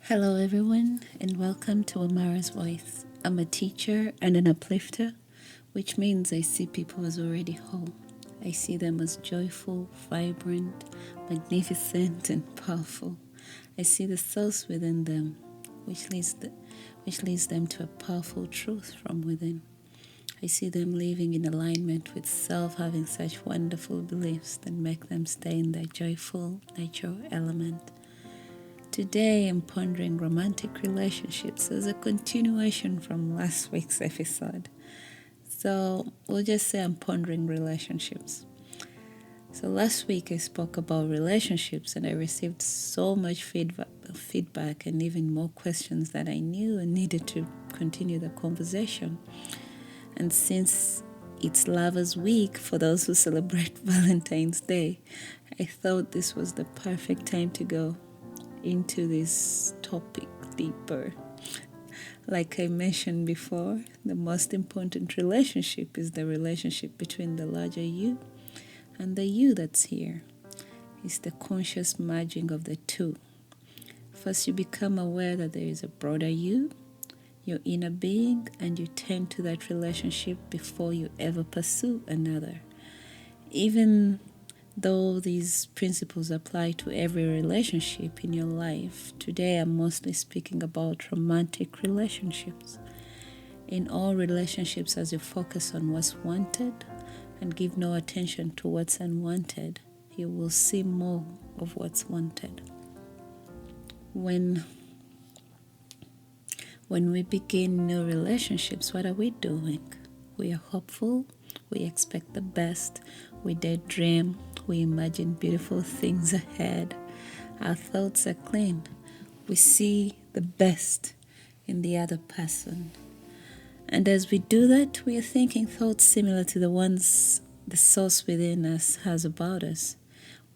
Hello, everyone, and welcome to Amara's Voice. I'm a teacher and an uplifter, which means I see people as already whole. I see them as joyful, vibrant, magnificent, and powerful. I see the source within them, which leads them to a powerful truth from within. I see them living in alignment with self, having such wonderful beliefs that make them stay in their joyful, natural element. Today, I'm pondering romantic relationships as a continuation from last week's episode. So, we'll just say I'm pondering relationships. So, last week I spoke about relationships and I received so much feedback and even more questions that I knew and needed to continue the conversation. And since it's Lovers Week for those who celebrate Valentine's Day, I thought this was the perfect time to go into this topic deeper. Like I mentioned before, the most important relationship is the relationship between the larger you and the you that's here. It's the conscious merging of the two. First, you become aware that there is a broader you, your inner being, and you tend to that relationship before you ever pursue another. Even though these principles apply to every relationship in your life, today I'm mostly speaking about romantic relationships. In all relationships, as you focus on what's wanted and give no attention to what's unwanted, you will see more of what's wanted. When we begin new relationships, what are we doing? We are hopeful, we expect the best, we daydream, we imagine beautiful things ahead. Our thoughts are clean. We see the best in the other person. And as we do that, we are thinking thoughts similar to the ones the source within us has about us.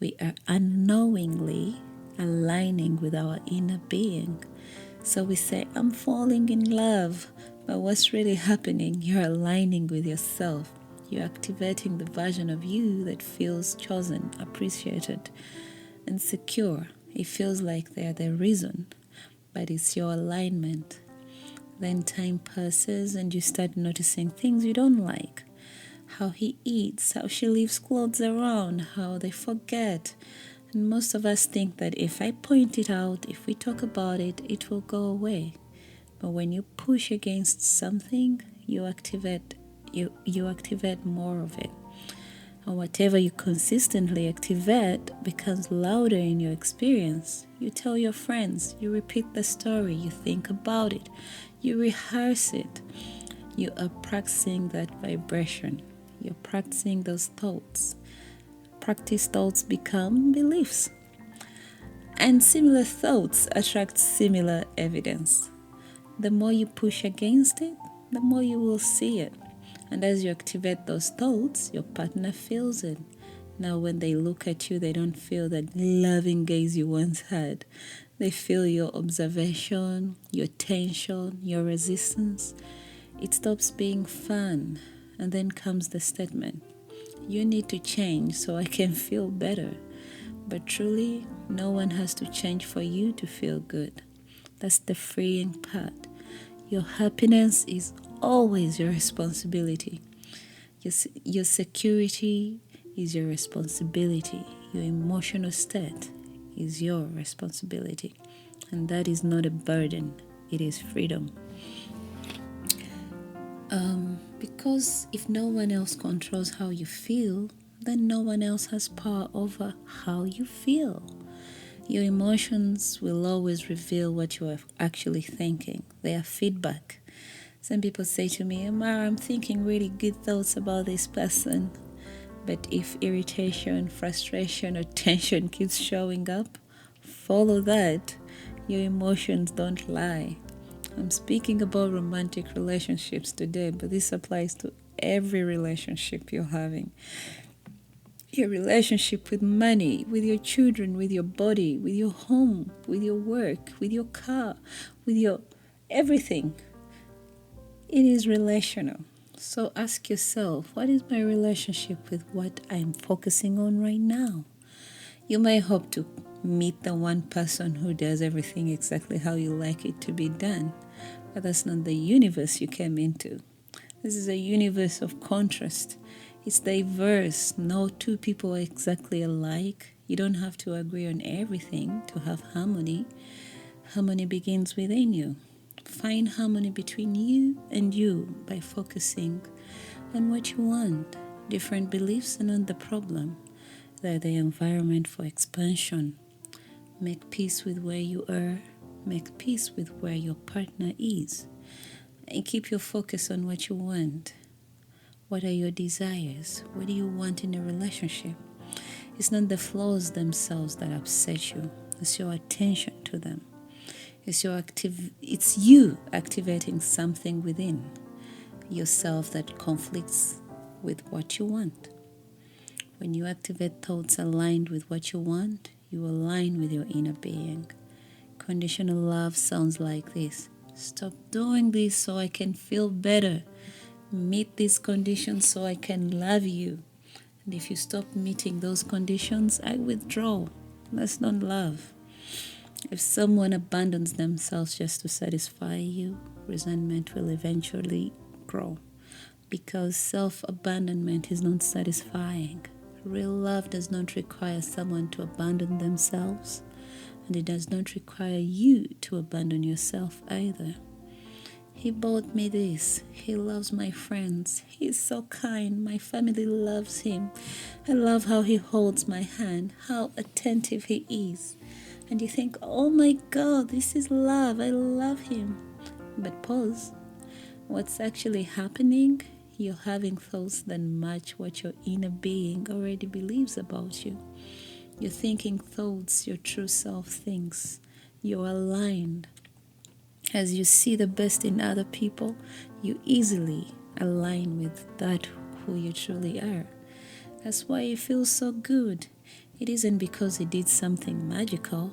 We are unknowingly aligning with our inner being. So we say, I'm falling in love. But what's really happening? You're aligning with yourself. You're activating the version of you that feels chosen, appreciated, and secure. It feels like they're the reason, but it's your alignment. Then time passes and you start noticing things you don't like. How he eats, how she leaves clothes around, how they forget. And most of us think that if I point it out, if we talk about it, it will go away. But when you push against something, you activate more of it. And whatever you consistently activate becomes louder in your experience. You tell your friends, you repeat the story, you think about it, you rehearse it. You are practicing that vibration. You're practicing those thoughts. Practiced thoughts become beliefs. And similar thoughts attract similar evidence. The more you push against it, the more you will see it. And as you activate those thoughts, your partner feels it. Now when they look at you, they don't feel that loving gaze you once had. They feel your observation, your tension, your resistance. It stops being fun. And then comes the statement, you need to change so I can feel better. But truly, no one has to change for you to feel good. That's the freeing part. Your happiness is always your responsibility. Your security is your responsibility. Your emotional state is your responsibility. And that is not a burden, it is freedom. Because if no one else controls how you feel, then no one else has power over how you feel. Your emotions will always reveal what you are actually thinking. They are feedback. Some people say to me, Amara, I'm thinking really good thoughts about this person. But if irritation, frustration, or tension keeps showing up, follow that. Your emotions don't lie. I'm speaking about romantic relationships today, but this applies to every relationship you're having. Your relationship with money, with your children, with your body, with your home, with your work, with your car, with your everything. It is relational. So ask yourself, what is my relationship with what I'm focusing on right now? You may hope to meet the one person who does everything exactly how you like it to be done, but that's not the universe you came into. This is a universe of contrast. It's diverse. No two people are exactly alike. You don't have to agree on everything to have harmony. Harmony begins within you. Find harmony between you and you by focusing on what you want. Different beliefs are not the problem, they're the environment for expansion. Make peace with where you are, make peace with where your partner is, and keep your focus on what you want. What are your desires? What do you want in a relationship? It's not the flaws themselves that upset you, it's your attention to them. It's you activating something within yourself that conflicts with what you want. When you activate thoughts aligned with what you want, you align with your inner being. Conditional love sounds like this: stop doing this so I can feel better. Meet these conditions so I can love you. And if you stop meeting those conditions, I withdraw. That's not love. If someone abandons themselves just to satisfy you, resentment will eventually grow, because self-abandonment is not satisfying. Real love does not require someone to abandon themselves, and it does not require you to abandon yourself either. He bought me this. He loves my friends. He's so kind. My family loves him. I love how he holds my hand, how attentive he is. And you think, oh my God, this is love. I love him. But pause. What's actually happening? You're having thoughts that match what your inner being already believes about you. You're thinking thoughts your true self thinks. You're aligned. As you see the best in other people, you easily align with that who you truly are. That's why you feel so good. It isn't because he did something magical.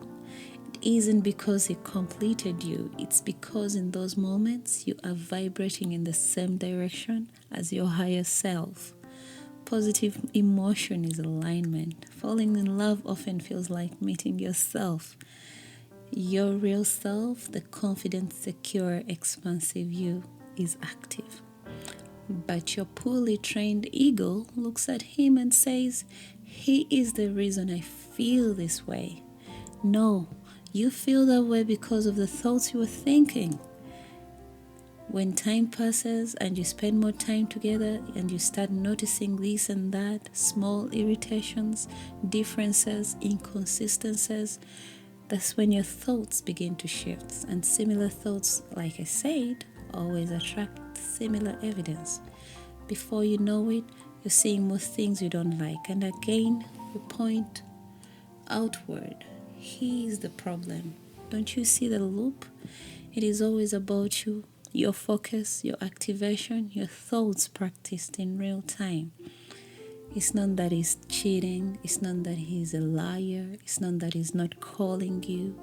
It isn't because he completed you. It's because in those moments you are vibrating in the same direction as your higher self. Positive emotion is alignment. Falling in love often feels like meeting yourself. Your real self, the confident, secure, expansive you, is active. But your poorly trained ego looks at him and says, he is the reason I feel this way. No, you feel that way because of the thoughts you were thinking. When time passes and you spend more time together and you start noticing this and that, small irritations, differences, inconsistencies, that's when your thoughts begin to shift. And similar thoughts, like I said, always attract similar evidence. Before you know it, you're seeing more things you don't like. And again, you point outward. He is the problem. Don't you see the loop? It is always about you, your focus, your activation, your thoughts practiced in real time. It's not that he's cheating. It's not that he's a liar. It's not that he's not calling you,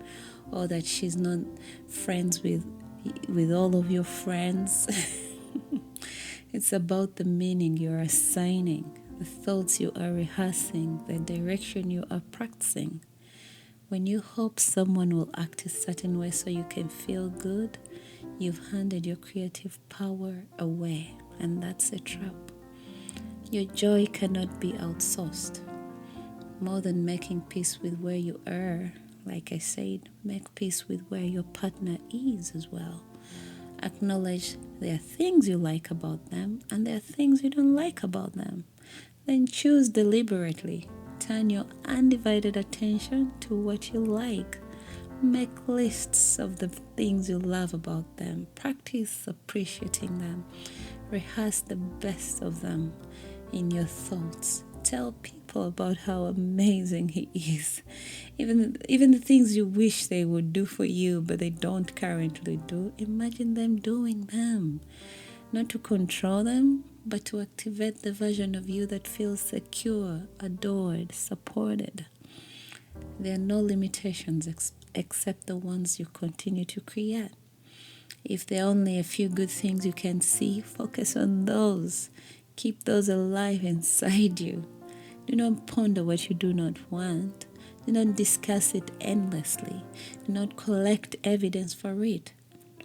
or that she's not friends with all of your friends. It's about the meaning you are assigning, the thoughts you are rehearsing, the direction you are practicing. When you hope someone will act a certain way so you can feel good, you've handed your creative power away, and that's a trap. Your joy cannot be outsourced. More than making peace with where you are, like I said, make peace with where your partner is as well. Acknowledge there are things you like about them and there are things you don't like about them. Then choose deliberately. Turn your undivided attention to what you like. Make lists of the things you love about them. Practice appreciating them. Rehearse the best of them in your thoughts. Tell people about how amazing he is. Even the things you wish they would do for you, but they don't currently do, imagine them doing them. Not to control them, but to activate the version of you that feels secure, adored, supported. There are no limitations except the ones you continue to create. If there are only a few good things you can see, focus on those. Keep those alive inside you. Do not ponder what you do not want. Do not discuss it endlessly. Do not collect evidence for it.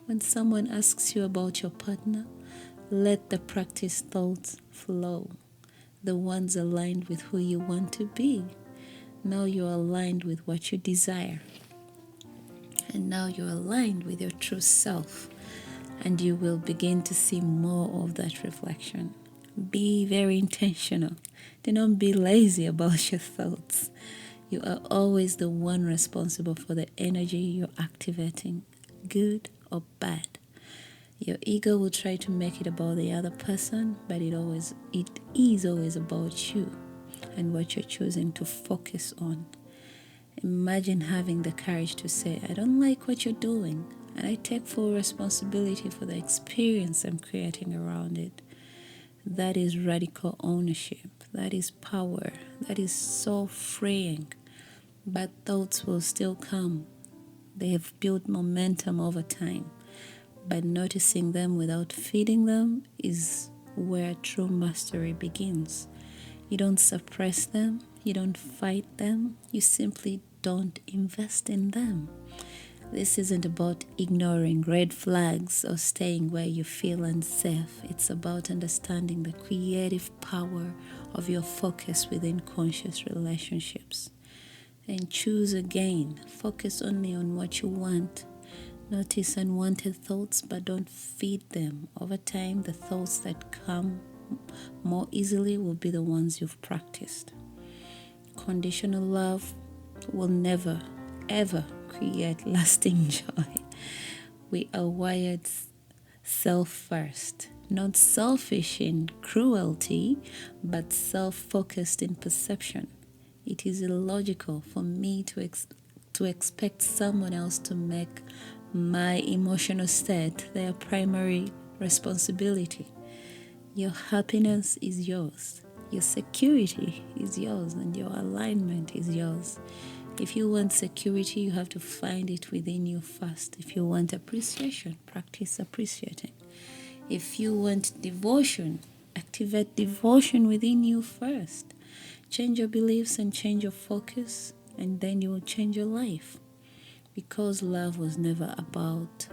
When someone asks you about your partner, let the practice thoughts flow, the ones aligned with who you want to be. Now you're aligned with what you desire. And now you're aligned with your true self. And you will begin to see more of that reflection. Be very intentional. Do not be lazy about your thoughts. You are always the one responsible for the energy you're activating, good or bad. Your ego will try to make it about the other person, but it is always about you and what you're choosing to focus on. Imagine having the courage to say, I don't like what you're doing, and I take full responsibility for the experience I'm creating around it. That is radical ownership. That is power. That is so freeing. But thoughts will still come. They have built momentum over time. But noticing them without feeding them is where true mastery begins. You don't suppress them. You don't fight them. You simply don't invest in them. This isn't about ignoring red flags or staying where you feel unsafe. It's about understanding the creative power of your focus within conscious relationships. And choose again. Focus only on what you want. Notice unwanted thoughts, but don't feed them. Over time, the thoughts that come more easily will be the ones you've practiced. Conditional love will never, ever create lasting joy. We are wired self first, not selfish in cruelty, but self-focused in perception. It is illogical for me to expect someone else to make my emotional state their primary responsibility. Your happiness is yours. Your security is yours, and your alignment is yours. If you want security, you have to find it within you first. If you want appreciation, practice appreciating. If you want devotion, activate devotion within you first. Change your beliefs and change your focus, and then you will change your life. Because love was never about,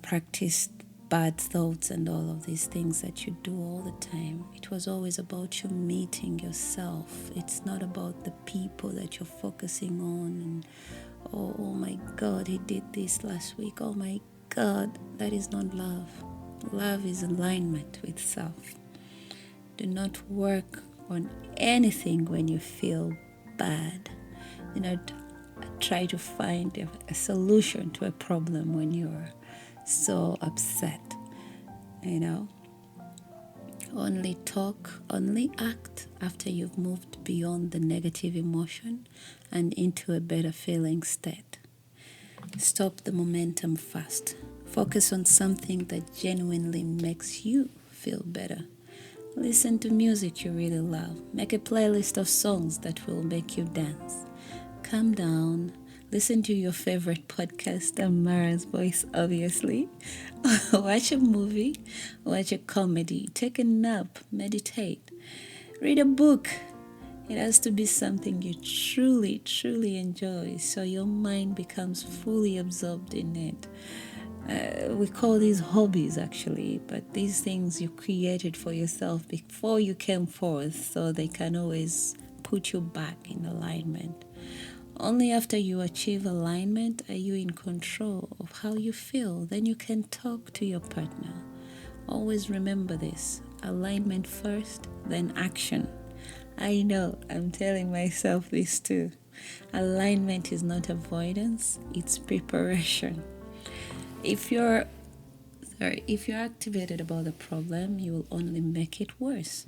practice bad thoughts and all of these things that you do all the time. It was always about you meeting yourself. It's not about the people that you're focusing on and oh my God, he did this last week. Oh my God, that is not love. Love is alignment with self. Do not work on anything when you feel bad. Do not try to find a solution to a problem when you're so upset. Only talk, only act after you've moved beyond the negative emotion and into a better feeling state. Stop the momentum fast. Focus on something that genuinely makes you feel better. Listen to music you really love. Make a playlist of songs that will make you dance. Calm down. Listen to your favorite podcast, Amara's voice, obviously. Watch a movie. Watch a comedy. Take a nap. Meditate. Read a book. It has to be something you truly, truly enjoy, so your mind becomes fully absorbed in it. We call these hobbies, actually, but these things you created for yourself before you came forth, so they can always put you back in alignment. Only after you achieve alignment are you in control of how you feel. Then you can talk to your partner. Always remember this: alignment first, then action. I know, I'm telling myself this too. Alignment is not avoidance, it's preparation. If you're activated about the problem, you will only make it worse.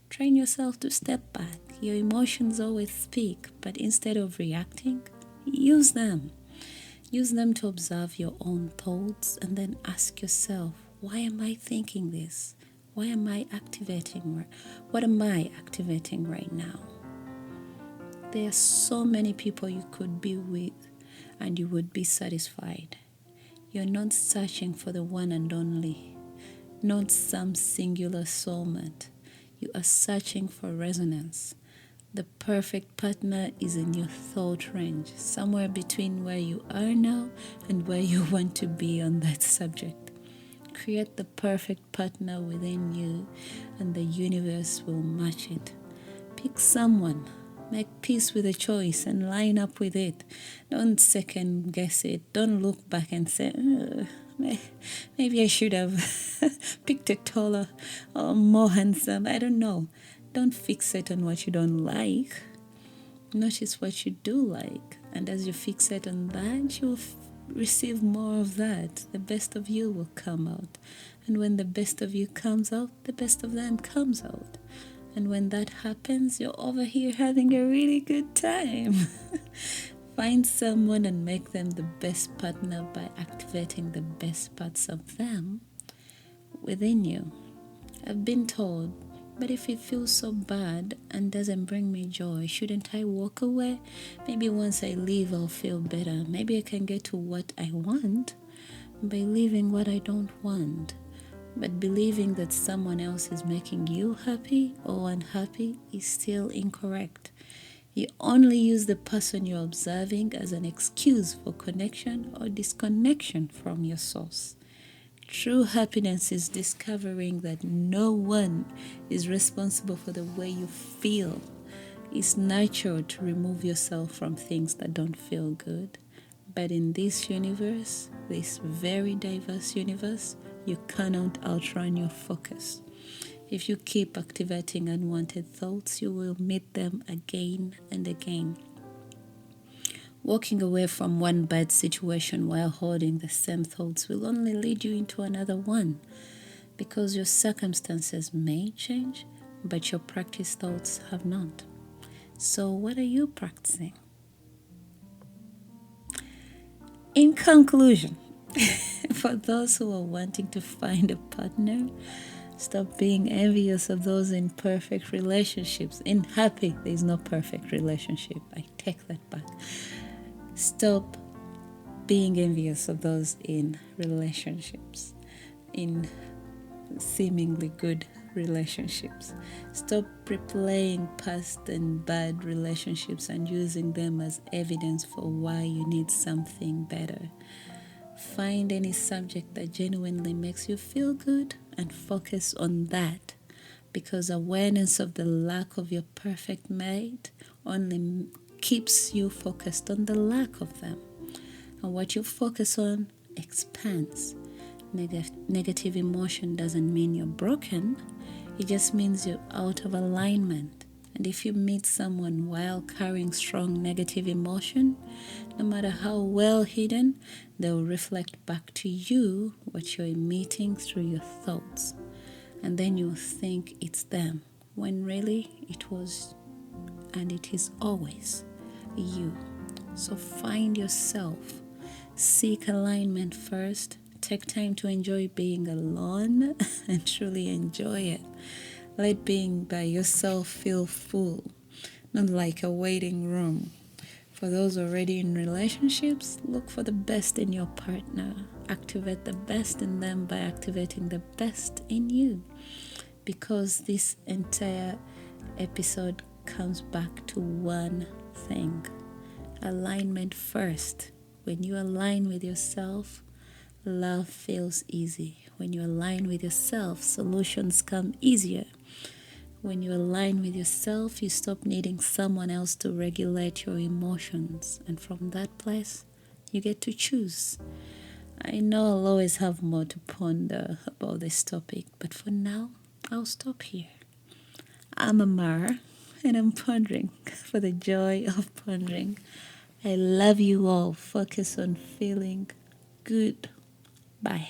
Train yourself to step back. Your emotions always speak, but instead of reacting, use them. Use them to observe your own thoughts and then ask yourself, why am I thinking this? Why am I activating? What am I activating right now? There are so many people you could be with and you would be satisfied. You're not searching for the one and only, not some singular soulmate. You are searching for resonance. The perfect partner is in your thought range, somewhere between where you are now and where you want to be on that subject. Create the perfect partner within you, and the universe will match it. Pick someone, make peace with the choice, and line up with it. Don't second guess it. Don't look back and say, maybe I should have picked a taller or more handsome. I don't know. Don't fixate on what you don't like. Notice what you do like. And as you fixate on that, you'll receive more of that. The best of you will come out. And when the best of you comes out, the best of them comes out. And when that happens, you're over here having a really good time. Find someone and make them the best partner by activating the best parts of them within you. I've been told, but if it feels so bad and doesn't bring me joy, shouldn't I walk away? Maybe once I leave, I'll feel better. Maybe I can get to what I want by leaving what I don't want. But believing that someone else is making you happy or unhappy is still incorrect. You only use the person you're observing as an excuse for connection or disconnection from your source. True happiness is discovering that no one is responsible for the way you feel. It's natural to remove yourself from things that don't feel good. But in this universe, this very diverse universe, you cannot outrun your focus. If you keep activating unwanted thoughts, you will meet them again and again. Walking away from one bad situation while holding the same thoughts will only lead you into another one, because your circumstances may change, but your practice thoughts have not. So what are you practicing? In conclusion, for those who are wanting to find a partner, stop being envious of those in perfect relationships. In happy, there is no perfect relationship. I take that back. Stop being envious of those in relationships, in seemingly good relationships. Stop replaying past and bad relationships and using them as evidence for why you need something better. Find any subject that genuinely makes you feel good and focus on that, because awareness of the lack of your perfect mate only keeps you focused on the lack of them. And what you focus on expands. Negative emotion doesn't mean you're broken. It just means you're out of alignment. And if you meet someone while carrying strong negative emotion, no matter how well hidden, they'll reflect back to you what you're emitting through your thoughts. And then you'll think it's them, when really it was, and it is always you. So find yourself. Seek alignment first. Take time to enjoy being alone and truly enjoy it. Let being by yourself feel full, not like a waiting room. For those already in relationships, look for the best in your partner. Activate the best in them by activating the best in you. Because this entire episode comes back to one thing: alignment first. When you align with yourself, love feels easy. When you align with yourself, solutions come easier. When you align with yourself, you stop needing someone else to regulate your emotions. And from that place, you get to choose. I know I'll always have more to ponder about this topic, but for now, I'll stop here. I'm Amara, and I'm pondering for the joy of pondering. I love you all. Focus on feeling good. Bye.